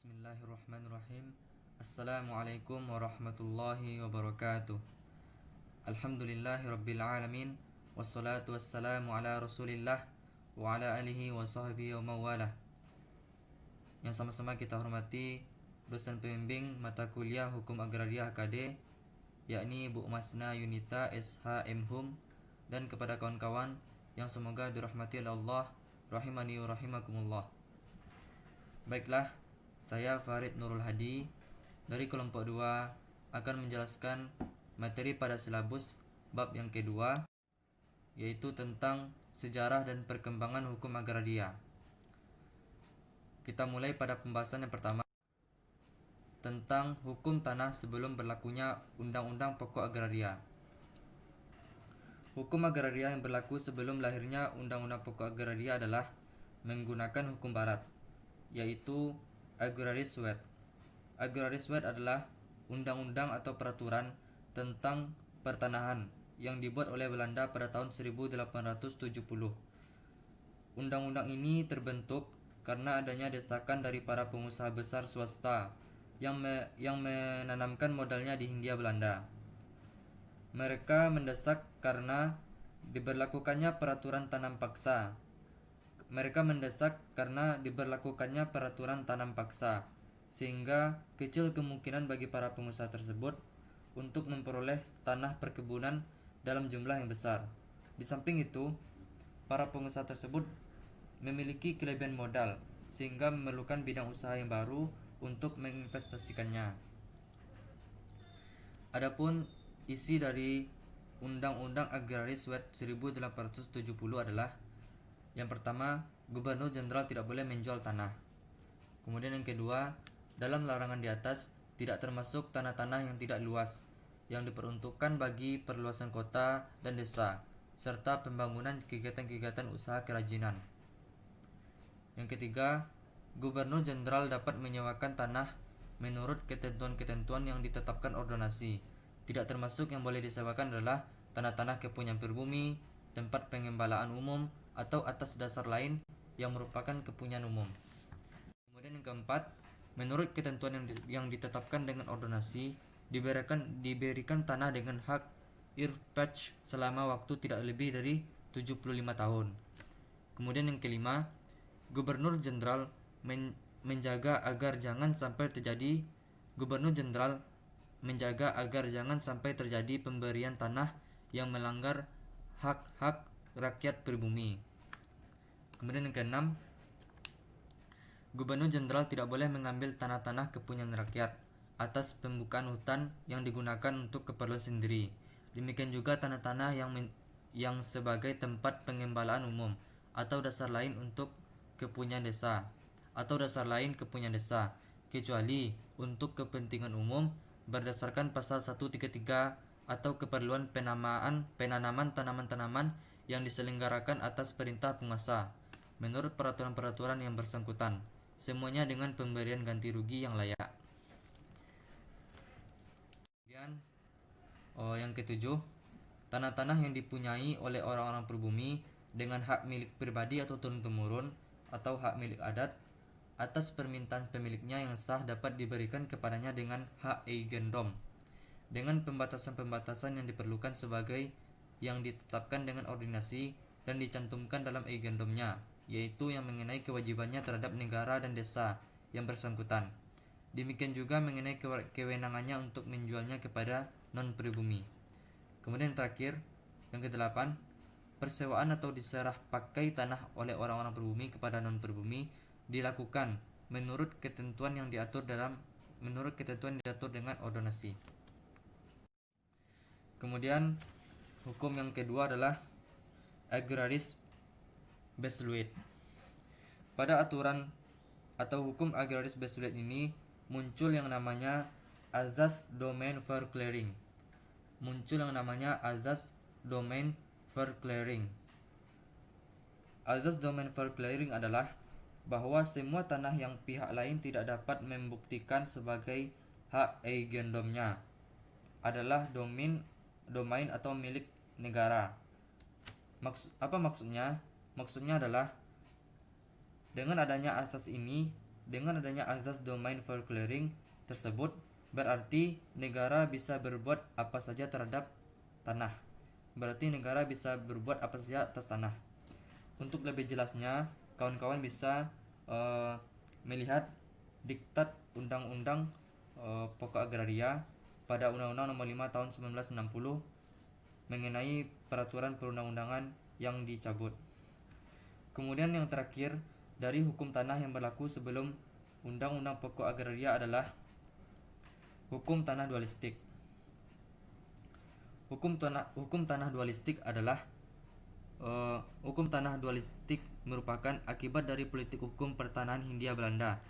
Bismillahirrahmanirrahim. Assalamualaikum warahmatullahi wabarakatuh. Alhamdulillahirabbil alamin. Wassalatu wassalamu ala Rasulillah wa ala alihi wa sahbihi wa mawalah. Yang sama-sama kita hormati dosen pembimbing mata kuliah Hukum Agraria HKD, yakni Bu Masna Yunita SHM Hum, dan kepada kawan-kawan yang semoga dirahmati oleh Allah rahimani wa rahimakumullah. Baiklah, saya Farid Nurul Hadi dari kelompok 2 akan menjelaskan materi pada silabus bab yang kedua, yaitu tentang sejarah dan perkembangan hukum agraria. Kita mulai pada pembahasan yang pertama tentang hukum tanah sebelum berlakunya Undang-Undang Pokok Agraria. Hukum agraria yang berlaku sebelum lahirnya Undang-Undang Pokok Agraria adalah menggunakan hukum barat, yaitu Agraris Wet. Agraris Wet adalah undang-undang atau peraturan tentang pertanahan yang dibuat oleh Belanda pada tahun 1870. Undang-undang ini terbentuk karena adanya desakan dari para pengusaha besar swasta yang menanamkan modalnya di Hindia Belanda. Mereka mendesak karena diberlakukannya peraturan tanam paksa. Sehingga kecil kemungkinan bagi para pengusaha tersebut untuk memperoleh tanah perkebunan dalam jumlah yang besar. Di samping itu, para pengusaha tersebut memiliki kelebihan modal sehingga memerlukan bidang usaha yang baru untuk menginvestasikannya. Adapun isi dari Undang-Undang Agraris Wet 1870 adalah: yang pertama, Gubernur Jenderal tidak boleh menjual tanah. Kemudian yang kedua, dalam larangan di atas tidak termasuk tanah-tanah yang tidak luas, yang diperuntukkan bagi perluasan kota dan desa, serta pembangunan kegiatan-kegiatan usaha kerajinan. Yang ketiga, Gubernur Jenderal dapat menyewakan tanah menurut ketentuan-ketentuan yang ditetapkan ordonansi. Tidak termasuk yang boleh disewakan adalah tanah-tanah kepunyaan pribumi, tempat pengembalaan umum, atau atas dasar lain yang merupakan kepunyaan umum. Kemudian yang keempat, menurut ketentuan yang ditetapkan dengan ordonansi, diberikan tanah dengan hak irpach selama waktu tidak lebih dari 75 tahun. Kemudian yang kelima, Gubernur Jenderal menjaga agar jangan sampai terjadi pemberian tanah yang melanggar hak-hak rakyat pribumi. Kemudian yang keenam, Gubernur Jenderal tidak boleh mengambil tanah-tanah kepunyaan rakyat atas pembukaan hutan yang digunakan untuk keperluan sendiri. Demikian juga tanah-tanah yang sebagai tempat pengembalaan umum atau dasar lain kepunyaan desa, kecuali untuk kepentingan umum berdasarkan pasal 133 atau keperluan penanaman tanaman-tanaman yang diselenggarakan atas perintah penguasa menurut peraturan-peraturan yang bersangkutan, semuanya dengan pemberian ganti rugi yang layak. Kemudian yang ketujuh, tanah-tanah yang dipunyai oleh orang-orang pribumi dengan hak milik pribadi atau turun-temurun atau hak milik adat atas permintaan pemiliknya yang sah dapat diberikan kepadanya dengan hak eigendom, dengan pembatasan-pembatasan yang diperlukan sebagai yang ditetapkan dengan ordinasi dan dicantumkan dalam eigendomnya, yaitu yang mengenai kewajibannya terhadap negara dan desa yang bersangkutan. Demikian juga mengenai kewenangannya untuk menjualnya kepada non-pribumi. Kemudian terakhir, yang kedelapan, persewaan atau diserah pakai tanah oleh orang-orang pribumi kepada non-pribumi dilakukan menurut ketentuan yang diatur dengan ordonansi. Kemudian hukum yang kedua adalah Agraris Besluit. Pada aturan atau hukum Agraris Besluit ini muncul yang namanya Azas Domain Verklaring. Azas Domain Verklaring adalah bahwa semua tanah yang pihak lain tidak dapat membuktikan sebagai hak eigendomnya adalah domain atau milik negara. Apa maksudnya? Maksudnya adalah dengan adanya asas ini Dengan adanya azas domain for clearing tersebut, berarti negara bisa berbuat apa saja terhadap tanah. Berarti negara bisa berbuat apa saja atas tanah. Untuk lebih jelasnya, kawan-kawan bisa melihat diktat Undang-Undang Pokok Agraria pada Undang-Undang Nomor 5 Tahun 1960 mengenai peraturan perundang-undangan yang dicabut. Kemudian yang terakhir dari hukum tanah yang berlaku sebelum Undang-Undang Pokok Agraria adalah hukum tanah dualistik. Hukum tanah dualistik adalah hukum tanah dualistik merupakan akibat dari politik hukum pertanahan Hindia Belanda.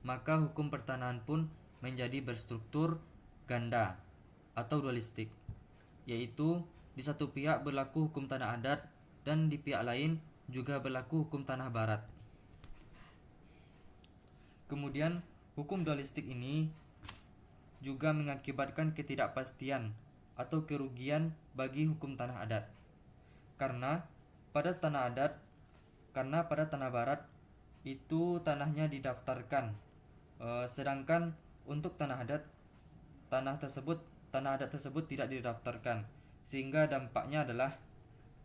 Maka hukum pertanahan pun menjadi berstruktur ganda atau dualistik, yaitu di satu pihak berlaku hukum tanah adat dan di pihak lain juga berlaku hukum tanah barat. Kemudian hukum dualistik ini juga mengakibatkan ketidakpastian atau kerugian bagi hukum tanah adat. Karena pada tanah barat itu tanahnya didaftarkan, sedangkan untuk tanah adat tersebut tidak didaftarkan, sehingga dampaknya adalah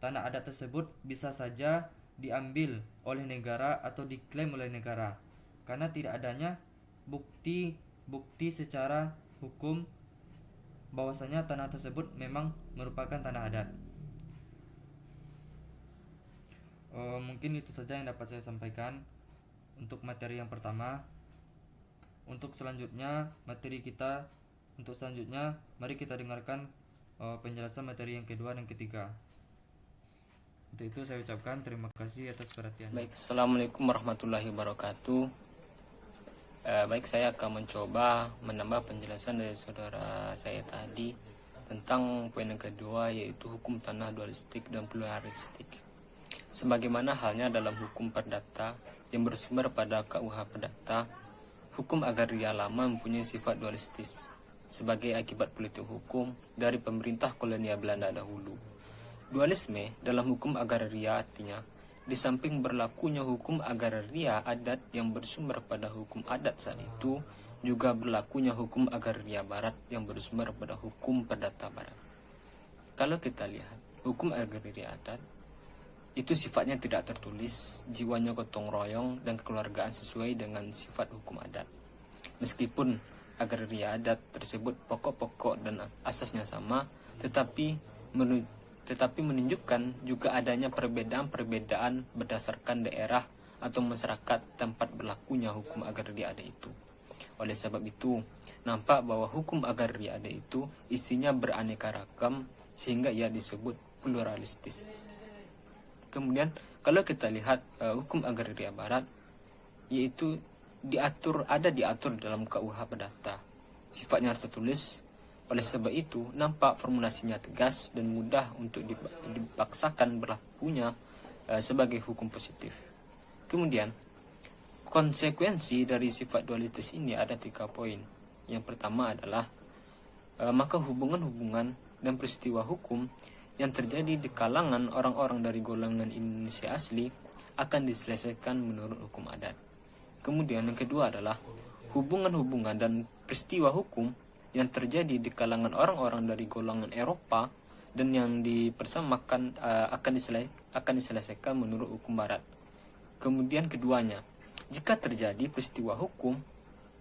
tanah adat tersebut bisa saja diambil oleh negara atau diklaim oleh negara karena tidak adanya bukti secara hukum bahwasanya tanah tersebut memang merupakan tanah adat. Mungkin itu saja yang dapat saya sampaikan untuk materi yang pertama. Untuk selanjutnya mari kita dengarkan penjelasan materi yang kedua dan ketiga. Untuk itu saya ucapkan terima kasih atas perhatiannya. Baik, Assalamualaikum warahmatullahi wabarakatuh. Baik, saya akan mencoba menambah penjelasan dari saudara saya tadi tentang poin yang kedua, yaitu hukum tanah dualistik dan pluralistik. Sebagaimana halnya dalam hukum perdata yang bersumber pada KUH Perdata, hukum agraria lama mempunyai sifat dualistis sebagai akibat politik hukum dari pemerintah kolonial Belanda dahulu. Dualisme dalam hukum agraria artinya, di samping berlakunya hukum agraria adat yang bersumber pada hukum adat saat itu, juga berlakunya hukum agraria barat yang bersumber pada hukum perdata barat. Kalau kita lihat, hukum agraria adat itu sifatnya tidak tertulis, jiwanya gotong royong dan kekeluargaan sesuai dengan sifat hukum adat. Meskipun agraria adat tersebut pokok-pokok dan asasnya sama, tetapi menunjukkan juga adanya perbedaan berdasarkan daerah atau masyarakat tempat berlakunya hukum agraria adat itu. Oleh sebab itu, nampak bahwa hukum agraria adat itu isinya beraneka ragam sehingga ia disebut pluralistis. Kemudian kalau kita lihat hukum agraria barat, yaitu diatur dalam KUH Perdata. Sifatnya harus tertulis. Oleh sebab itu, nampak formulasinya tegas dan mudah untuk dipaksakan berlakunya sebagai hukum positif. Kemudian, konsekuensi dari sifat dualitas ini ada 3 poin. Yang pertama adalah maka hubungan-hubungan dan peristiwa hukum yang terjadi di kalangan orang-orang dari golongan Indonesia asli akan diselesaikan menurut hukum adat. Kemudian yang kedua adalah hubungan-hubungan dan peristiwa hukum yang terjadi di kalangan orang-orang dari golongan Eropa dan yang dipersamakan akan diselesaikan menurut hukum barat. Kemudian keduanya, jika terjadi peristiwa hukum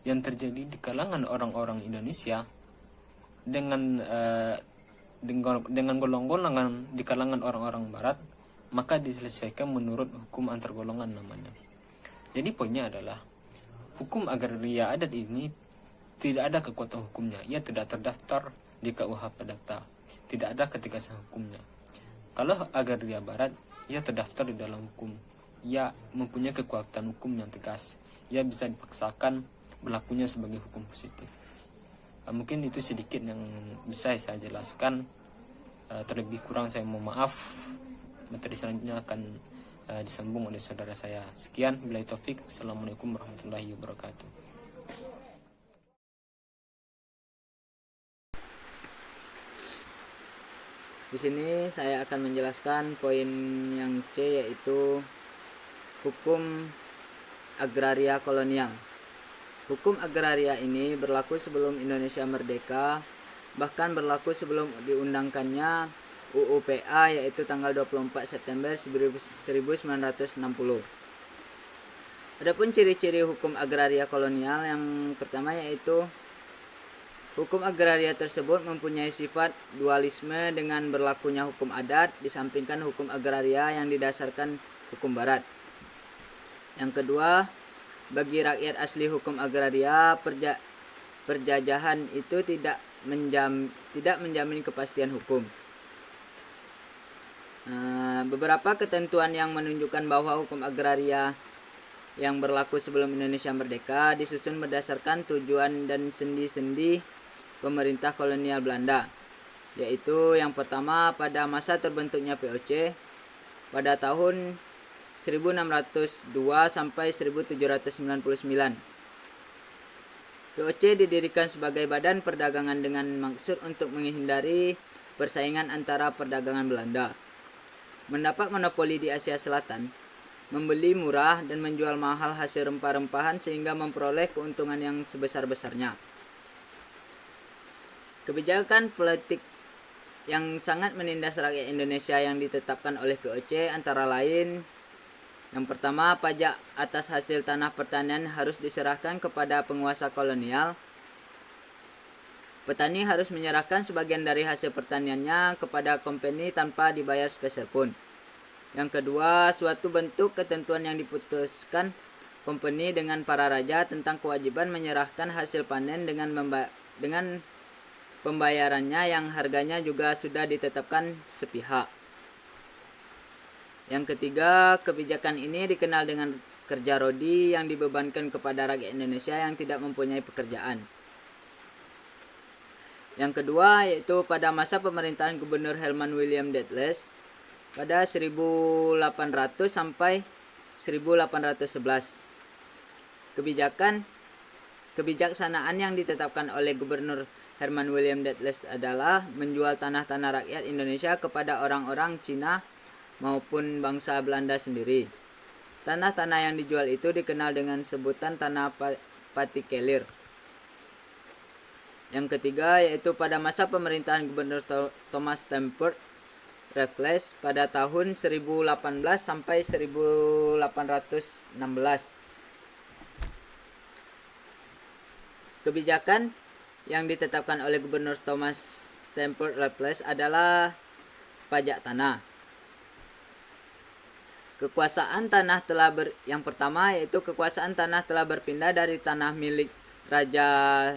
yang terjadi di kalangan orang-orang Indonesia dengan golongan di kalangan orang-orang barat, maka diselesaikan menurut hukum antar golongan namanya. Jadi poinnya adalah hukum agraria adat ini tidak ada kekuatan hukumnya, ia tidak terdaftar di KUH Perdata, tidak ada ketegasan hukumnya. Kalau agraria barat, ia terdaftar di dalam hukum, ia mempunyai kekuatan hukum yang tegas, ia bisa dipaksakan berlakunya sebagai hukum positif. Mungkin itu sedikit yang bisa saya jelaskan. Terlebih kurang saya mohon maaf. Materi selanjutnya akan disambung oleh saudara saya. Sekian, billahi taufik. Assalamualaikum warahmatullahi wabarakatuh. Di sini saya akan menjelaskan poin yang C, yaitu hukum agraria kolonial. Hukum agraria ini berlaku sebelum Indonesia merdeka, bahkan berlaku sebelum diundangkannya UU PA, yaitu tanggal 24 September 1960. Adapun ciri-ciri hukum agraria kolonial, yang pertama yaitu hukum agraria tersebut mempunyai sifat dualisme dengan berlakunya hukum adat disampingkan hukum agraria yang didasarkan hukum barat. Yang kedua, bagi rakyat asli hukum agraria, perjajahan itu tidak menjamin kepastian hukum. Beberapa ketentuan yang menunjukkan bahwa hukum agraria yang berlaku sebelum Indonesia merdeka disusun berdasarkan tujuan dan sendi-sendi pemerintah kolonial Belanda, yaitu yang pertama, pada masa terbentuknya VOC pada tahun 1602 sampai 1799. VOC didirikan sebagai badan perdagangan dengan maksud untuk menghindari persaingan antara perdagangan Belanda, mendapat monopoli di Asia Selatan, membeli murah dan menjual mahal hasil rempah-rempahan sehingga memperoleh keuntungan yang sebesar-besarnya. Kebijakan politik yang sangat menindas rakyat Indonesia yang ditetapkan oleh VOC antara lain: yang pertama, pajak atas hasil tanah pertanian harus diserahkan kepada penguasa kolonial. Petani harus menyerahkan sebagian dari hasil pertaniannya kepada company tanpa dibayar sepeser pun. Yang kedua, suatu bentuk ketentuan yang diputuskan company dengan para raja tentang kewajiban menyerahkan hasil panen dengan pembayarannya yang harganya juga sudah ditetapkan sepihak. Yang ketiga, kebijakan ini dikenal dengan kerja rodi yang dibebankan kepada rakyat Indonesia yang tidak mempunyai pekerjaan. Yang kedua, yaitu pada masa pemerintahan Gubernur Herman William Douglas pada 1800 sampai 1811. Kebijaksanaan yang ditetapkan oleh Gubernur Herman William Douglas adalah menjual tanah-tanah rakyat Indonesia kepada orang-orang Cina maupun bangsa Belanda sendiri. Tanah-tanah yang dijual itu dikenal dengan sebutan tanah patikelir. Yang ketiga, yaitu pada masa pemerintahan Gubernur Thomas Stamford Raffles pada tahun 1018 sampai 1816. Kebijakan yang ditetapkan oleh Gubernur Thomas Stamford Raffles adalah pajak tanah. Kekuasaan tanah yang pertama, yaitu kekuasaan tanah telah berpindah dari tanah milik raja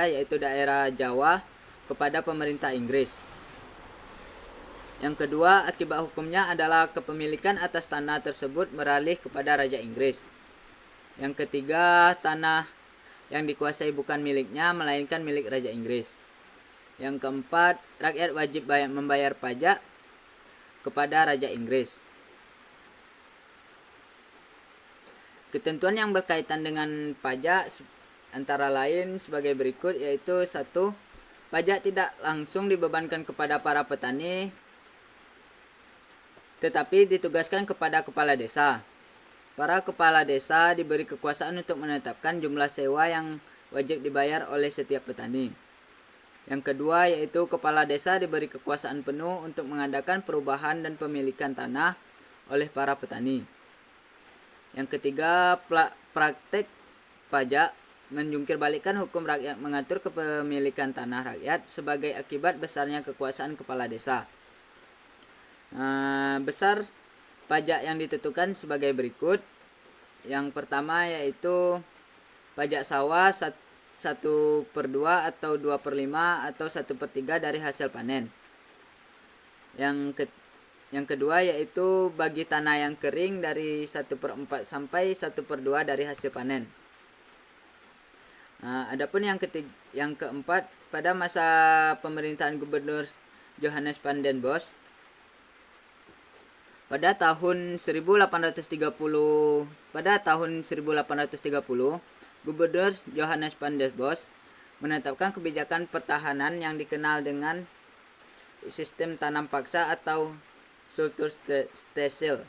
yaitu daerah Jawa kepada pemerintah Inggris. Yang kedua, akibat hukumnya adalah kepemilikan atas tanah tersebut beralih kepada Raja Inggris. Yang ketiga, tanah yang dikuasai bukan miliknya melainkan milik Raja Inggris. Yang keempat, rakyat wajib membayar pajak kepada Raja Inggris. Ketentuan yang berkaitan dengan pajak antara lain sebagai berikut, yaitu 1. Pajak tidak langsung dibebankan kepada para petani, tetapi ditugaskan kepada kepala desa. Para kepala desa diberi kekuasaan untuk menetapkan jumlah sewa yang wajib dibayar oleh setiap petani. Yang kedua, yaitu kepala desa diberi kekuasaan penuh untuk mengadakan perubahan dan pemilikan tanah oleh para petani. Yang ketiga, praktek pajak menjungkir balikkan hukum rakyat mengatur kepemilikan tanah rakyat sebagai akibat besarnya kekuasaan kepala desa. Besar pajak yang ditentukan sebagai berikut. Yang pertama, yaitu pajak sawah 1/2 atau 2/5 atau 1/3 dari hasil panen. Yang kedua, yaitu bagi tanah yang kering dari 1/4 sampai 1/2 dari hasil panen. Adapun yang keempat, pada masa pemerintahan Gubernur Johannes van den Bosch pada tahun 1830, Gubernur Johannes van den Bosch menetapkan kebijakan pertahanan yang dikenal dengan sistem tanam paksa atau Sulturstelsel.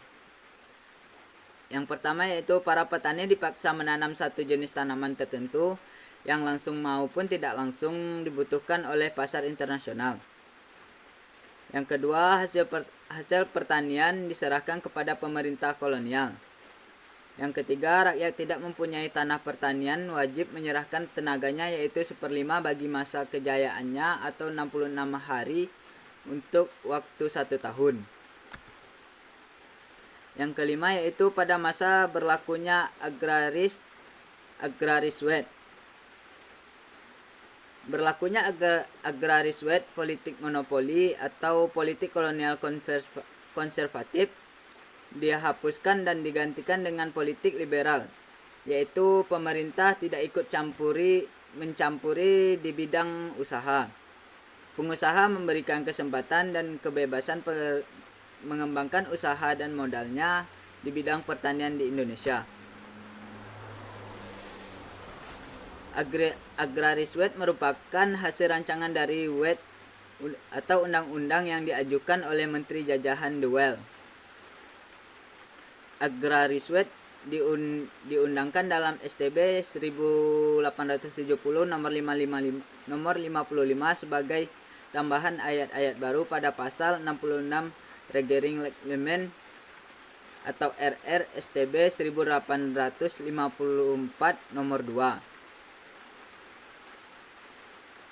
Yang pertama yaitu para petani dipaksa menanam satu jenis tanaman tertentu yang langsung maupun tidak langsung dibutuhkan oleh pasar internasional. Yang kedua, hasil pertanian diserahkan kepada pemerintah kolonial. Yang ketiga, rakyat tidak mempunyai tanah pertanian wajib menyerahkan tenaganya yaitu 1/5 bagi masa kejayaannya atau 66 hari untuk waktu 1 tahun. Yang kelima yaitu pada masa berlakunya agraris wet. Berlakunya agraris wet, politik monopoli atau politik kolonial konservatif dihapuskan dan digantikan dengan politik liberal, yaitu pemerintah tidak ikut mencampuri di bidang usaha. Pengusaha memberikan kesempatan dan kebebasan mengembangkan usaha dan modalnya di bidang pertanian di Indonesia. Agraris wet merupakan hasil rancangan dari wet atau undang-undang yang diajukan oleh Menteri Jajahan Dewell. Agraris wet diundangkan dalam STB 1870 nomor 55 sebagai tambahan ayat-ayat baru pada pasal 66 Regering Reglement atau RR STB 1854 nomor 2.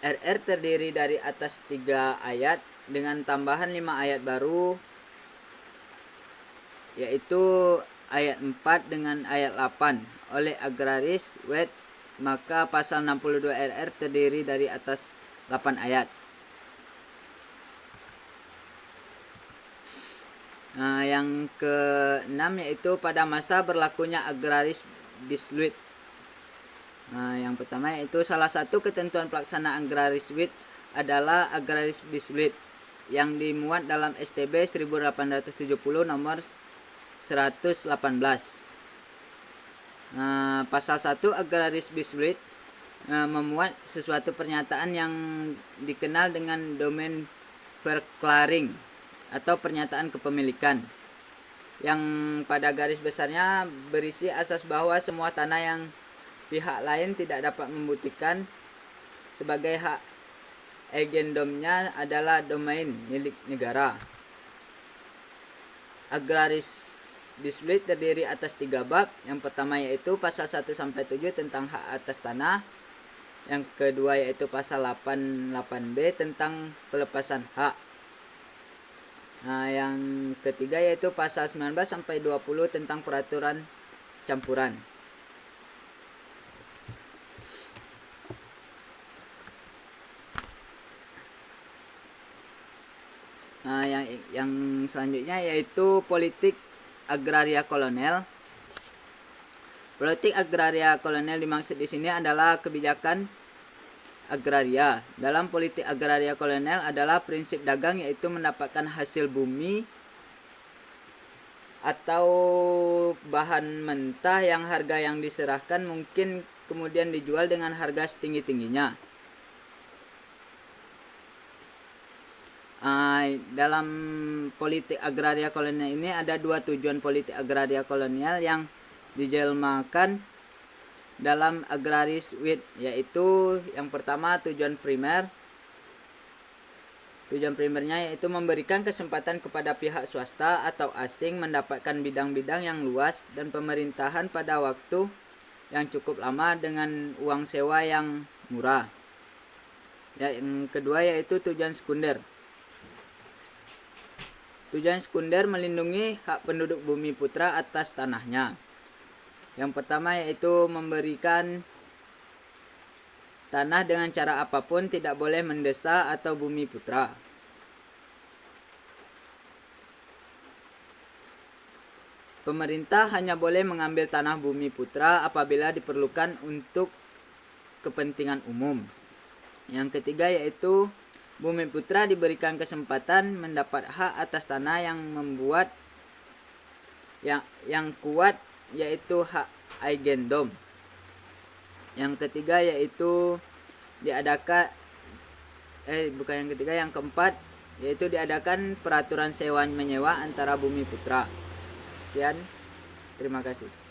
RR terdiri dari atas 3 ayat dengan tambahan 5 ayat baru, yaitu ayat 4 dengan ayat 8 oleh agraris wet, maka pasal 62 RR terdiri dari atas 8 ayat. Yang ke-6 yaitu pada masa berlakunya agraris bisluit. Yang pertama yaitu salah satu ketentuan pelaksanaan agraris wet adalah agraris bisluit yang dimuat dalam STB 1870 nomor 118. Pasal 1 agraris bisluit memuat sesuatu pernyataan yang dikenal dengan domain verklaring atau pernyataan kepemilikan, yang pada garis besarnya berisi asas bahwa semua tanah yang pihak lain tidak dapat membuktikan sebagai hak agendomnya adalah domain milik negara. Agraris bisluit terdiri atas 3 bab. Yang pertama yaitu pasal 1 sampai 7 tentang hak atas tanah. Yang kedua yaitu pasal 88B tentang pelepasan hak. Yang ketiga yaitu pasal 19 sampai 20 tentang peraturan campuran. Yang selanjutnya yaitu politik agraria kolonial. Politik agraria kolonial dimaksud di sini adalah kebijakan agraria. Dalam politik agraria kolonial adalah prinsip dagang, yaitu mendapatkan hasil bumi atau bahan mentah yang harga yang diserahkan mungkin kemudian dijual dengan harga setinggi-tingginya. Dalam politik agraria kolonial ini ada 2 tujuan politik agraria kolonial yang dijelmakan dalam agraris wet, yaitu yang pertama tujuan primer. Tujuan primernya yaitu memberikan kesempatan kepada pihak swasta atau asing mendapatkan bidang-bidang yang luas dan pemerintahan pada waktu yang cukup lama dengan uang sewa yang murah. Yang kedua yaitu tujuan sekunder. Tujuan sekunder melindungi hak penduduk bumi putra atas tanahnya. Yang pertama yaitu memberikan tanah dengan cara apapun, tidak boleh mendesak atau bumi putra. Pemerintah hanya boleh mengambil tanah bumi putra apabila diperlukan untuk kepentingan umum. Yang ketiga yaitu bumi putra diberikan kesempatan mendapat hak atas tanah yang membuat yang kuat, yaitu hak agendom. Yang ketiga yaitu yang keempat yaitu diadakan peraturan sewa menyewa antara bumi putra. Sekian. Terima kasih.